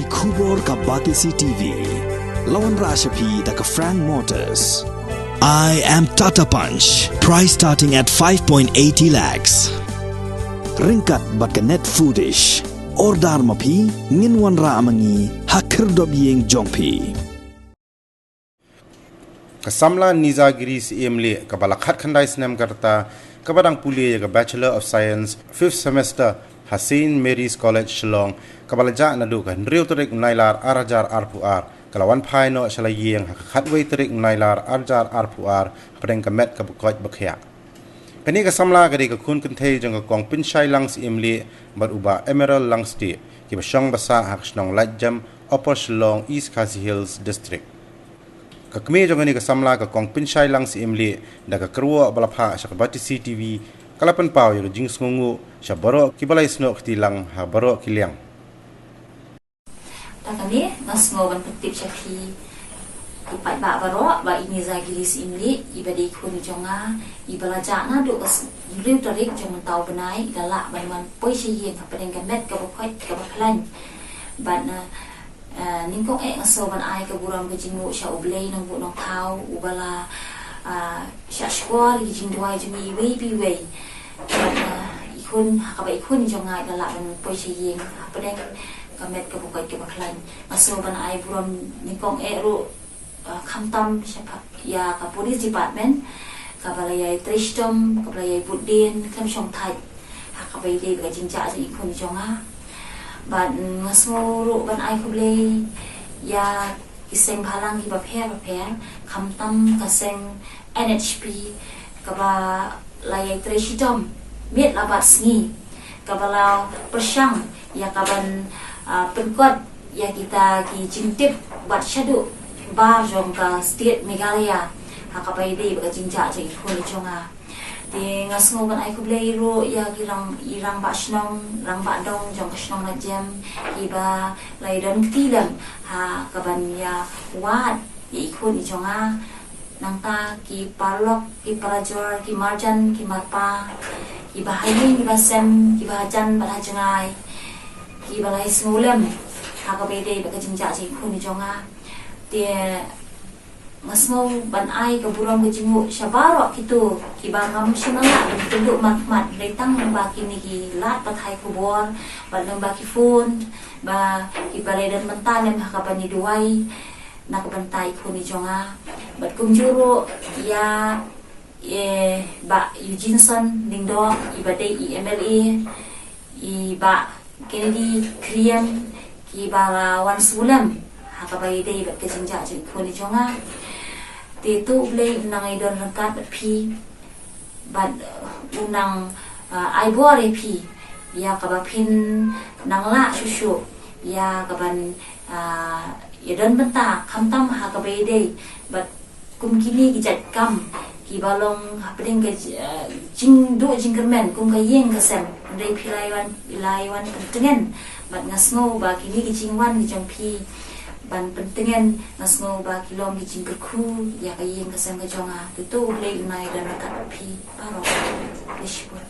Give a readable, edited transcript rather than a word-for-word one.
Kubor ka Batisi TV. Lawan Rashapi da ka Frank Motors. I am Tata Punch. Price starting at 5.80 lakhs. Ringkat bat ka Net Foodish. Ordar mapi nginwan ra amangi hakir dobyeng jongpi. Kasamla Nizagiri CMLE kabalakhat khandai snem karta kabadang puli ka Bachelor of Science 5th semester Hassan Mary's College Shillong kabalaja nadu kan riu tarik nailar arajar arpuar kalawan phai no shalayeng khatwei tarik nailar arajar arpuar preng kamet kabukoj bakhya pani ka samla gari ka khun kunthei jang ka kong pinshai langs imli bar uba Emerald langs ti ki basang basa hakshnong lajam Upper Shillong East Khasi Hills District kakme jang ni ka samla ka kong pinshai langs imli da ka kruwa balapha shakabati CTV kalapan pau yo jing sngungu sha baro kibalai snok tilang ha baro kiliang takani nasngoban petip syaki ipat ba baro ba ini zagilis imli ibadi khun jonga ibalaja na do kas riu tarik jong tau benai dala banwan poi shiye ka pedeng gamet ka bokhoi ka baklan ban ningkong asoban ai ka buram ka jingu sha ublei nang bu nong tau ubala sha skwal jing dwai jimi wei bi wei ikun hakabai ikun jongai dala ban poi shiye pedeng kamet ka bukai ka baklan asoban ai buram ningkong ru khamtam siapa ya ka police department ka balai tristom ka balai budin kam shong thai hakabai dei ka jingja ji ikun jonga ban ngasmo ban ai kublei ya iseng halang ki bapher khamtam ka seng NHP ka ba lai tristom miet labat sngi ka balau persang ya kaban pengkot ya kita ki jingtip bat shadu bar jong ka state Meghalaya hakapai dei ba jingja je kholi chonga te ngasmo ban ai kublei ro ya irang ba shnong rang ba dong jong ka shnong na jam iba lai don tilam ha kaban ya wat i kholi chonga nangta ki parlok ki parajor ki marjan ki marpa ki bahayin ki basem ki bajan ba jangai ki balai smulem hakapai dei ba jingja je kholi chonga dia ngasmo ban ai ka buram ke jingu shabaro kitu ki bangam shinala bentuk mat retang ba kini ki lat pathai kubor ba lamba ki phone ba ki baledan mentan yang hakapani duai nak bantai khuni jonga bat kumjuro ya ba Eugene Lingdo ibadai MLA ba Kennedy Krian ki ba wan sulam hakabai dei bat kejingja je khoni jonga te tu blei nangai don rangkat bat phi bat unang aibore phi ya kabapin nangla susu ya kaban ya don benta khamtam hakabai dei bat kumkini kijat kam ki balong hapding ke jingkermen kum ka yeng kasem dei pilaiwan pentengen bat ngasmo ba kini kijingwan ki jongpi ban pentingan ngasmo ba kilom di jingkerku ya kayeng kasem ka jonga itu ulei unai dan makat pi paro dishpur